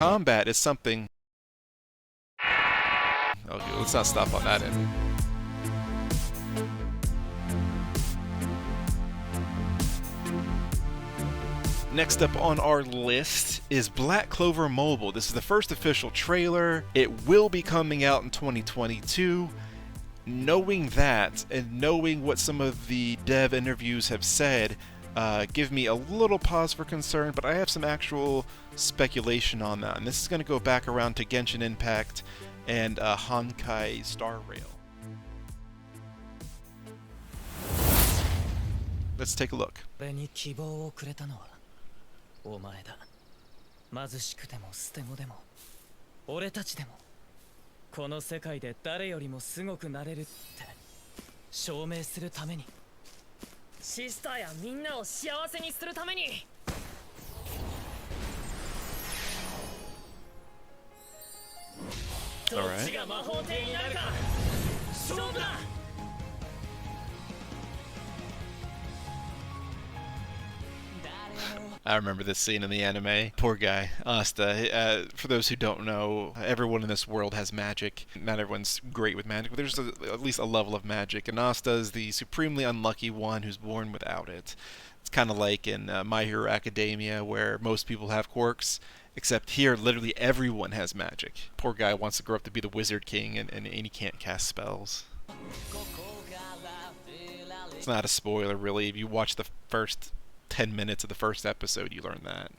Combat is something... Okay, let's not stop on that end. Next up on our list is Black Clover Mobile. This is the first official trailer. It will be coming out in 2022. Knowing that, and knowing what some of the dev interviews have said, give me a little pause for concern, but I have some actual speculation on that. And this is going to go back around to Genshin Impact and Honkai Star Rail. Let's take a look. お前だ。貧しくても捨て子でも俺たちでもこの世界で誰よりもすごくなれるって証明するためにシスターやみんなを幸せにするためにどっちが魔法帝になるか勝負だ。I remember this scene in the anime. Poor guy, Asta. For those who don't know, everyone in this world has magic. Not everyone's great with magic, but there's at least a level of magic. And Asta is the supremely unlucky one who's born without it. It's kind of like in My Hero Academia, where most people have quirks, except here, literally everyone has magic. Poor guy wants to grow up to be the Wizard King, and he can't cast spells. It's not a spoiler, really. If you watch the first 10 minutes of the first episode, you learn that.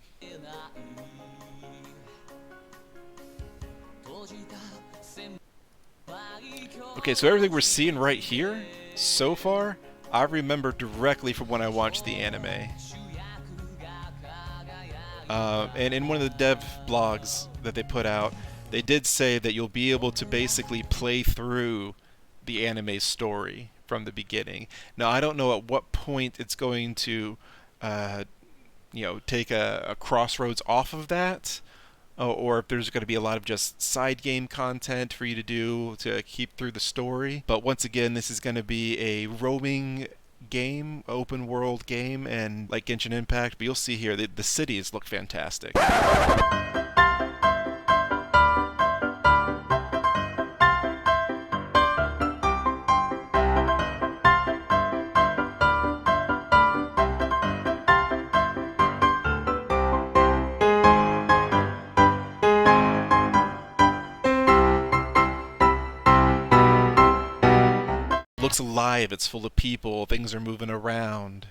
Okay, so everything we're seeing right here, so far, I remember directly from when I watched the anime. And in one of the dev blogs that they put out, they did say that you'll be able to basically play through the anime story from the beginning. Now, I don't know at what point it's going to take a crossroads off of that, or if there's going to be a lot of just side game content for you to do to keep through the story. But once again, this is going to be a roaming game, open world game, and like Genshin Impact, but you'll see here the cities look fantastic. Looks alive, it's full of people, things are moving around.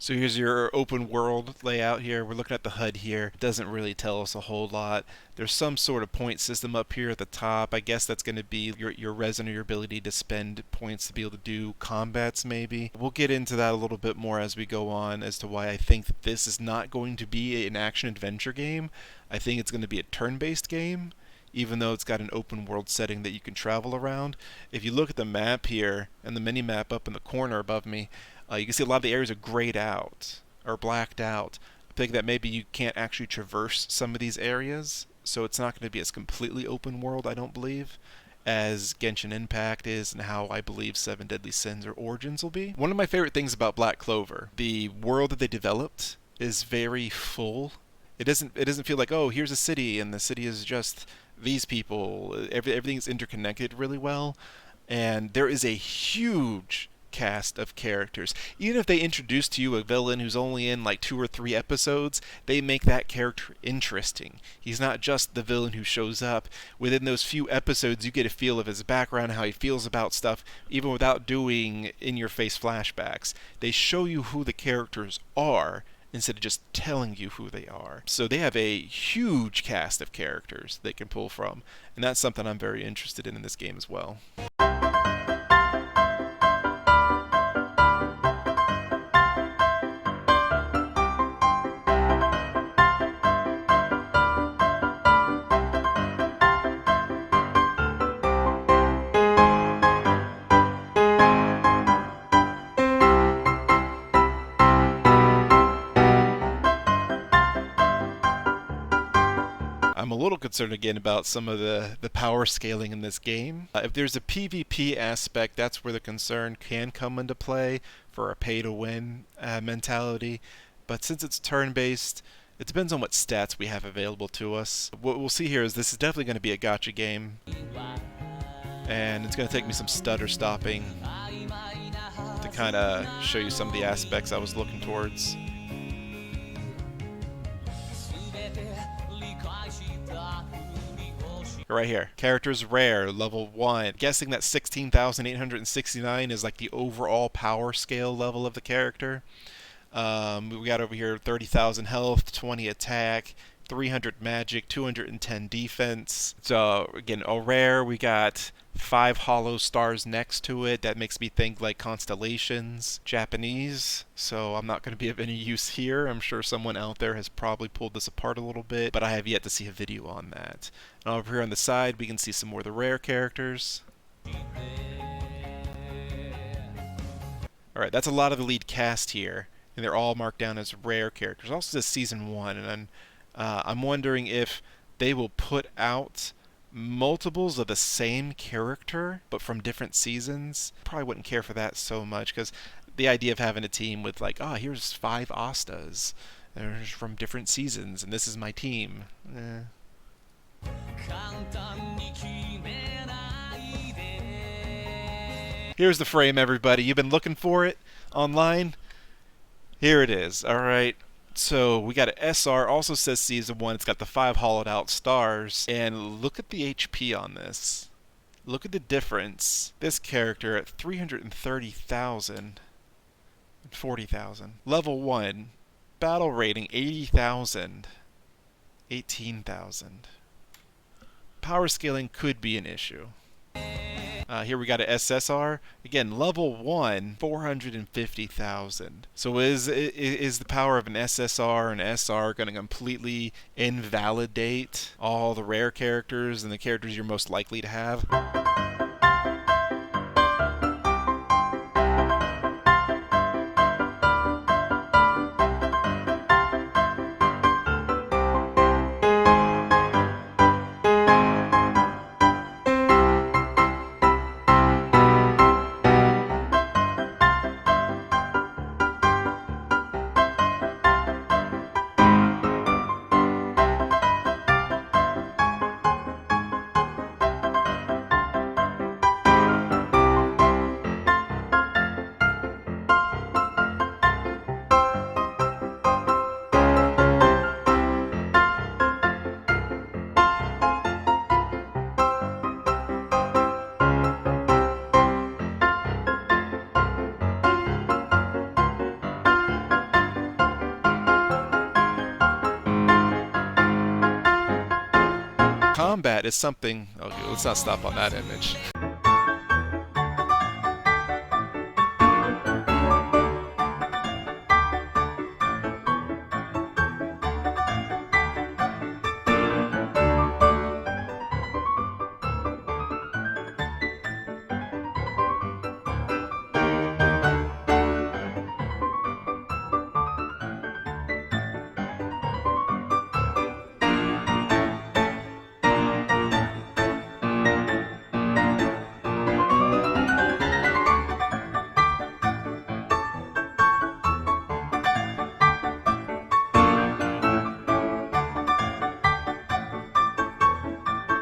So here's your open world layout here. We're looking at the HUD here. It doesn't really tell us a whole lot. There's some sort of point system up here at the top. I guess that's going to be your resin or your ability to spend points to be able to do combats maybe. We'll get into that a little bit more as we go on as to why I think that this is not going to be an action-adventure game. I think it's going to be a turn-based game, even though it's got an open world setting that you can travel around. If you look at the map here and the mini-map up in the corner above me, you can see a lot of the areas are grayed out or blacked out. I think that maybe you can't actually traverse some of these areas, so it's not going to be as completely open world, I don't believe, as Genshin Impact is and how I believe Seven Deadly Sins or Origins will be. One of my favorite things about Black Clover, the world that they developed is very full. It doesn't feel like, oh, here's a city and the city is just these people. Everything's interconnected really well, and there is a huge cast of characters. Even if they introduce to you a villain who's only in like 2 or 3 episodes, they make that character interesting. He's not just the villain who shows up. Within those few episodes, you get a feel of his background, how he feels about stuff, even without doing in-your-face flashbacks. They show you who the characters are instead of just telling you who they are. So they have a huge cast of characters they can pull from, and that's something I'm very interested in this game as well. I'm a little concerned again about some of the power scaling in this game. If there's a PvP aspect, that's where the concern can come into play for a pay-to-win mentality. But since it's turn-based, it depends on what stats we have available to us. What we'll see here is this is definitely going to be a gacha game. And it's going to take me some stutter stopping to kind of show you some of the aspects I was looking towards. Right here, characters rare, level 1. Guessing that 16,869 is like the overall power scale level of the character. We got over here 30,000 health, 20 attack, 300 magic, 210 defense. So again, a rare, we got 5 hollow stars next to it. That makes me think like constellations. Japanese, so I'm not going to be of any use here. I'm sure someone out there has probably pulled this apart a little bit, but I have yet to see a video on that. And over here on the side, we can see some more of the rare characters. Alright, that's a lot of the lead cast here, and they're all marked down as rare characters. It also says Season 1, and I'm wondering if they will put out multiples of the same character, but from different seasons. Probably wouldn't care for that so much, because the idea of having a team with like, oh, here's 5 Astas. They're from different seasons, and this is my team. Here's the frame, everybody. You've been looking for it online? Here it is. Alright. So we got an SR, also says Season 1. It's got the 5 hollowed out stars. And look at the HP on this. Look at the difference. This character at 330,000. 40,000. Level 1. Battle rating 80,000. 18,000. Power scaling could be an issue. Here we got an SSR. Again, level 1, 450,000. So is the power of an SSR and SR going to completely invalidate all the rare characters and the characters you're most likely to have? Combat is something... Okay, let's not stop on that image.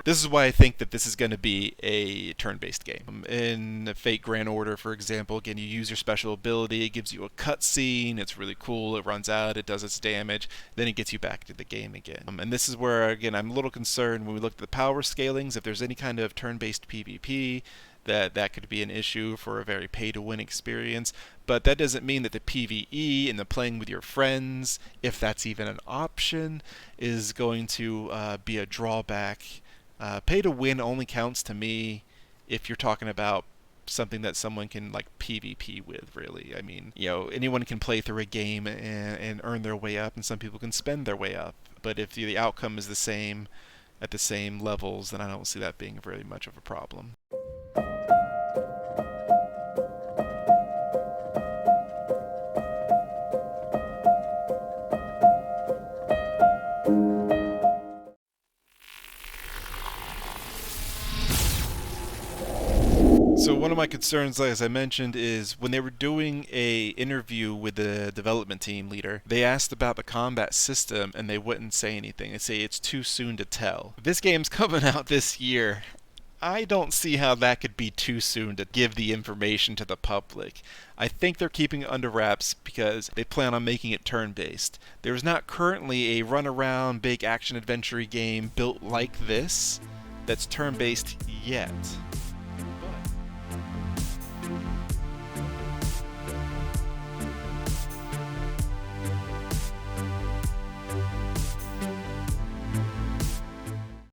This is why I think that this is going to be a turn-based game. In Fate Grand Order, for example, again, you use your special ability, it gives you a cutscene, it's really cool, it runs out, it does its damage, then it gets you back to the game again. And this is where, again, I'm a little concerned when we look at the power scalings, if there's any kind of turn-based PvP, that could be an issue for a very pay-to-win experience. But that doesn't mean that the PvE and the playing with your friends, if that's even an option, is going to be a drawback. Pay to win only counts to me if you're talking about something that someone can like PvP with, really. I mean, you know, anyone can play through a game and earn their way up, and some people can spend their way up. But if the outcome is the same at the same levels, then I don't see that being very much of a problem. of my concerns, as I mentioned, is when they were doing a interview with the development team leader, they asked about the combat system and they wouldn't say anything. They say it's too soon to tell. This game's coming out this year. I don't see how that could be too soon to give the information to the public. I think they're keeping it under wraps because they plan on making it turn-based. There is not currently a run-around, big action-adventure game built like this that's turn-based yet.